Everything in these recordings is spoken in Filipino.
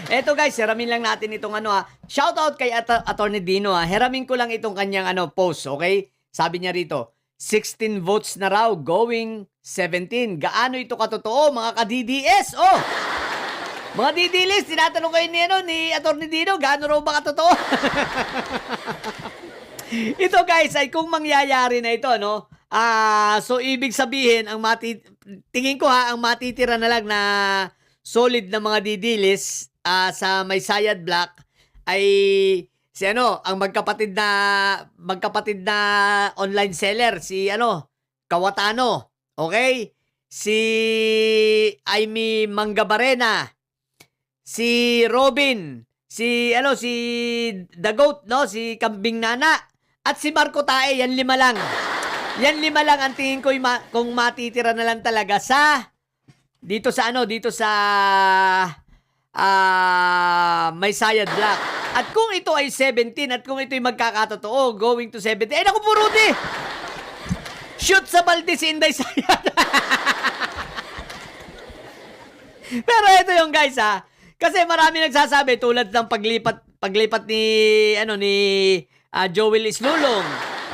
Eto guys, hiramin lang natin itong shoutout kay Attorney Dino Hiramin ko lang itong kanyang post, okay? Sabi niya rito, 16 votes na raw, going 17. Gaano ito katotoo, mga ka-DDS? Oh! Mga DDLs, tinatanong kayo ni Attorney Dino, gaano raw ba katotoo? Ito guys, ay kung mangyayari na ito, no? So ibig sabihin, tingin ko ang matitira na lang na solid na mga didilis sa may Sayad Black ay si ang magkapatid na online seller, si Kawatano, okay? Si Aimee Mangabarena, si Robin, si The Goat, no? Si Kambing Nana, at si Marco Tae. Yan 5 lang. Yan 5 lang ang tingin ko kung matitira na lang talaga dito sa may Sayad Black. At kung ito ay 17 at kung ito ay magkakatotoo, going to 70. Eh naku po, Rudy! Shoot sa balde si Inday Sayad. Pero ito yung guys kasi marami nagsasabi tulad ng paglipat ni Joel Islulong.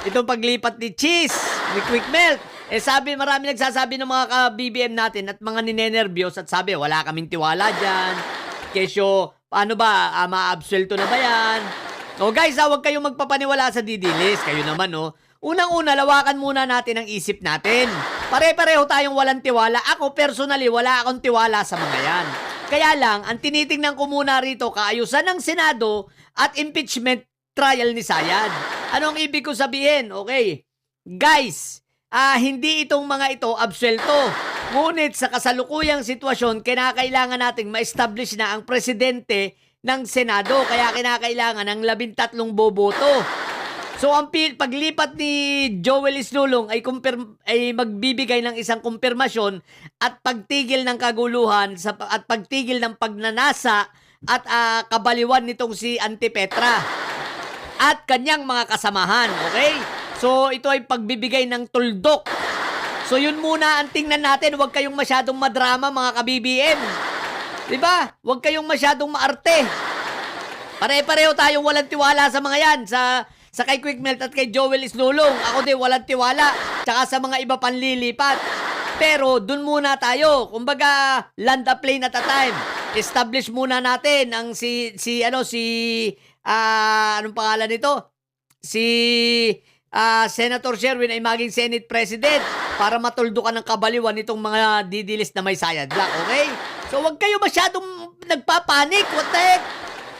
Itong paglipat ni Cheese, ni Quick Melt. Marami nagsasabi ng mga ka-BBM natin at mga ninenervyos at sabi, wala kaming tiwala dyan. Kesyo, paano ba? Maabsuelto na ba yan? O guys, huwag kayong magpapaniwala sa didilis. Kayo naman, Unang-una, lawakan muna natin ang isip natin. Pare-pareho tayong walang tiwala. Ako, personally, wala akong tiwala sa mga yan. Kaya lang, ang tinitingnan ko muna rito, kaayusan ng Senado at impeachment trial ni Sayad. Ano ang ibig ko sabihin? Okay, guys, hindi itong mga ito absuelto. Ngunit sa kasalukuyang sitwasyon, kinakailangan nating ma-establish na ang presidente ng Senado. Kaya kinakailangan ng 13 boboto. So, ang paglipat ni Joel Islulong ay magbibigay ng isang kumpirmasyon at pagtigil ng kaguluhan at pagtigil ng pagnanasa at kabaliwan nitong si Antipetra at kanyang mga kasamahan. Okay? So, ito ay pagbibigay ng tuldok. So, yun muna ang tingnan natin. Huwag kayong masyadong madrama, mga ka-BBM. Diba? Huwag kayong masyadong maarte. Pare-pareho tayong walang tiwala sa mga yan. Sa kay Quick Melt at kay Joel Islulong. Ako din walang tiwala. Tsaka sa mga iba panlilipat. Pero, dun muna tayo. Kumbaga, land a plane at a time. Establish muna natin ang anong pangalan nito? Si Senator Sherwin ay maging Senate President para matuldukan ng kabaliwan itong mga didilis na may Sayad Black, okay? So, wag kayo masyadong nagpapanik. What the heck?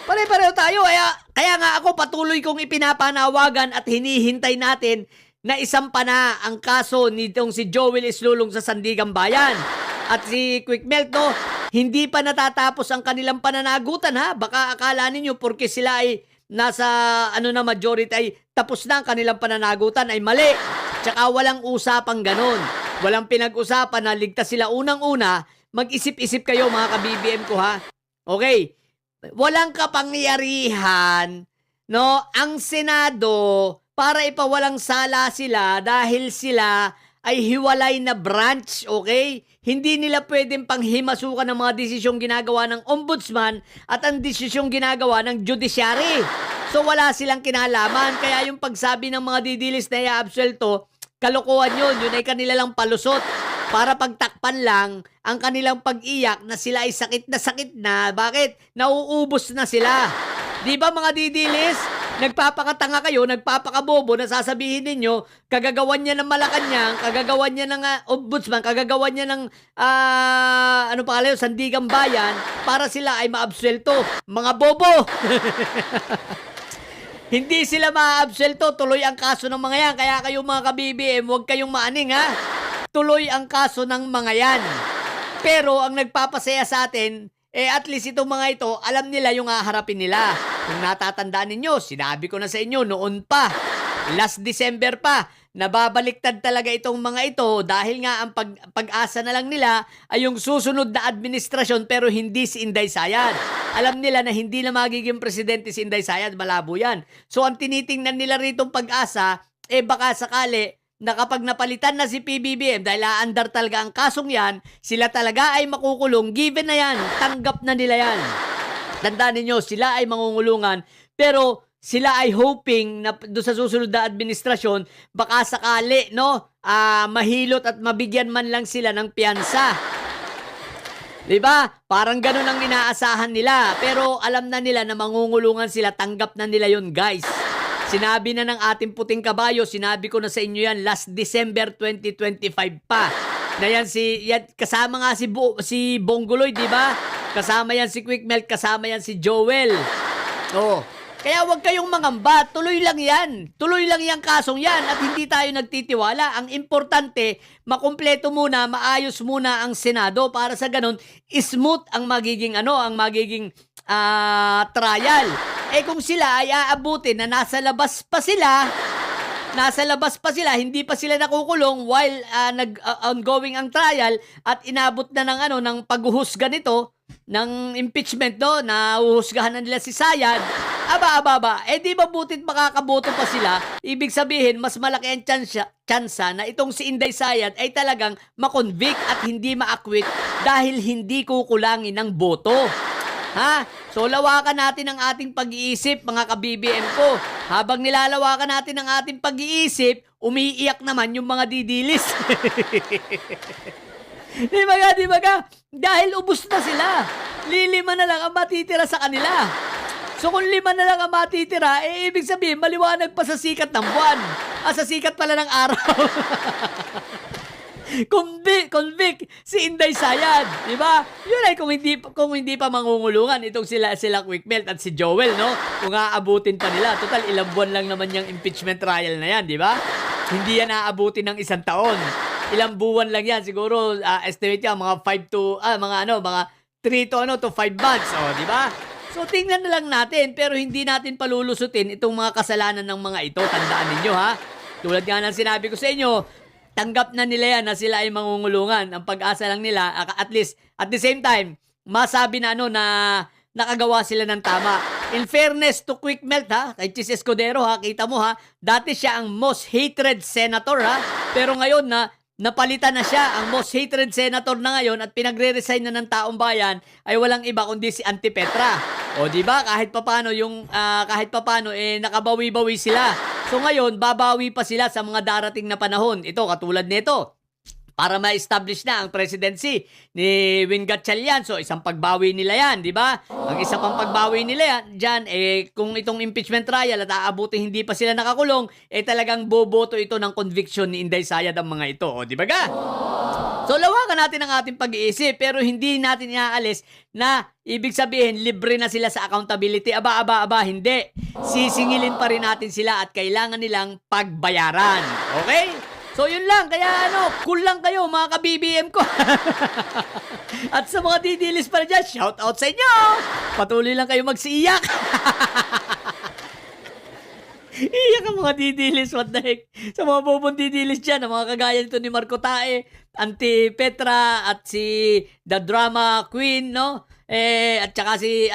Pare-pareho tayo. Kaya nga ako patuloy kong ipinapanawagan at hinihintay natin na isampa na ang kaso nitong si Joel Islulong sa Sandigan Bayan. At si Quick Melt, hindi pa natatapos ang kanilang pananagutan, Baka akala ninyo porque sila ay nasa majority ay tapos na ang kanilang pananagutan ay mali. Tsaka walang usapang ganon. Walang pinag-usapan na ligtas sila. Unang-una, mag-isip-isip kayo mga ka-BBM ko Okay. Walang kapangyarihan, ang Senado para ipawalang sala sila dahil sila ay hiwalay na branch, okay? Hindi nila pwedeng panghimasukan ng mga desisyong ginagawa ng ombudsman at ang desisyong ginagawa ng judiciary. So wala silang kinalaman. Kaya yung pagsabi ng mga didilis na i-absuelto, kalokohan yun. Yun ay kanila lang palusot para pagtakpan lang ang kanilang pag-iyak na sila ay sakit na. Bakit? Nauubos na sila. Di ba mga didilis? Nagpapakatanga kayo, nagpapakabobo na sasabihin ninyo, kagagawan niya ng Malacanang, kagagawan niya ng ombudsman, kagagawan niya ng Sandigan Bayan para sila ay maabsuelto. Mga bobo! Hindi sila maabsuelto, tuloy ang kaso ng mga yan. Kaya kayo mga ka-BBM, huwag kayong maaning Tuloy ang kaso ng mga yan. Pero ang nagpapasaya sa atin, at least itong mga ito, alam nila yung haharapin nila. Kung natatandaan ninyo, sinabi ko na sa inyo noon pa, last December pa, nababaliktad talaga itong mga ito dahil nga ang pag-asa na lang nila ay yung susunod na administrasyon pero hindi si Inday Sayad. Alam nila na hindi na magiging presidente si Inday Sayad, malabo yan. So ang tinitingnan nila rito pag-asa, baka sakali na kapag napalitan na si PBBM dahil aandar talaga ang kasong yan, sila talaga ay makukulong, given na yan, tanggap na nila yan. Tandaan ninyo, sila ay mangungulungan, pero sila ay hoping na doon sa susunod na administrasyon, baka sakali, no, mahilot at mabigyan man lang sila ng piyansa. 'Di ba? Parang ganun ang inaasahan nila. Pero alam na nila na mangungulungan sila, tanggap na nila yon, guys. Sinabi na ng ating puting kabayo, sinabi ko na sa inyo yan last December 2025 pa. Na yan kasama nga si Bongoloy, 'di ba? Kasama yan si Quick Melt, kasama yan si Joel. Oh. Kaya huwag kayong mangamba, tuloy lang yan. Tuloy lang yung kasong yan at hindi tayo nagtitiwala. Ang importante, makumpleto muna, maayos muna ang Senado para sa ganun, smooth ang magiging trial. Eh kung sila ay aabutin na nasa labas pa sila, hindi pa sila nakukulong while ongoing ang trial at inabot na ng paghuhusga nito, ng impeachment, no, na uhuhusgahan na nila si Sayad. Aba, eh di ba butit makakaboto pa sila? Ibig sabihin, mas malaki ang tsansa na itong si Inday Sayad ay talagang makonvict at hindi ma-acquit dahil hindi kukulangin ng boto. Ha? So, lawakan natin ang ating pag-iisip, mga ka-BBM ko. Habang nilalawakan natin ang ating pag-iisip, umiiyak naman yung mga didilis. Di ba ka? Dahil ubos na sila. Lilima na lang ang matitira sa kanila. So kung 5 na lang ang matitira, eh ibig sabihin maliwanag pa sa sikat ng buwan. Sa sikat pala ng araw. Convict si Inday Sayad, di ba? Yun ay kung hindi pa mangungulungan itong sila Quick Melt at si Joel, no? Kung aabutin pa nila, total ilang buwan lang naman yung impeachment trial na yan, di ba? Hindi yan aabutin ng 1 taon. Ilang buwan lang yan, siguro estimate yan mga 3 to 5 months, di ba? So, tingnan na lang natin, pero hindi natin palulusutin itong mga kasalanan ng mga ito. Tandaan ninyo, ha? Tulad nga ng sinabi ko sa inyo, tanggap na nila yan na sila ay mangungulungan. Ang pag-asa lang nila, at least, at the same time, masabi na na nakagawa sila ng tama. In fairness to Quick Melt, ha? Kay Chis Escudero, ha? Kita mo, ha? Dati siya ang most hated senator, ha? Pero ngayon, napalitan na siya, ang most hated senator na ngayon at pinagre-resign na ng taong bayan ay walang iba kundi si Auntie Petra. O di ba kahit papaano nakabawi-bawi sila. So ngayon babawi pa sila sa mga darating na panahon. Ito katulad nito. Para ma-establish na ang presidency ni Win Gatchalian. So, isang pagbawi nila yan, di ba? Ang isa pang pagbawi nila yan, dyan, kung itong impeachment trial at aabuti hindi pa sila nakakulong, talagang boboto ito ng conviction ni Inday Sayad ang mga ito. O, di ba ga? So, lawakan natin ang ating pag-iisip, pero hindi natin iaalis na ibig sabihin, libre na sila sa accountability. Aba, hindi. Sisingilin pa rin natin sila at kailangan nilang pagbayaran. Okay? So, yun lang. Kaya cool lang kayo mga ka-BBM ko. At sa mga didilis pa dyan, shout out sa inyo. Patuloy lang kayo magsiiyak. Iyak ang mga didilis, what the heck. Sa mga bobong didilis dyan, ang mga kagaya nito ni Marco Tae, Auntie Petra, at si The Drama Queen, no? At saka si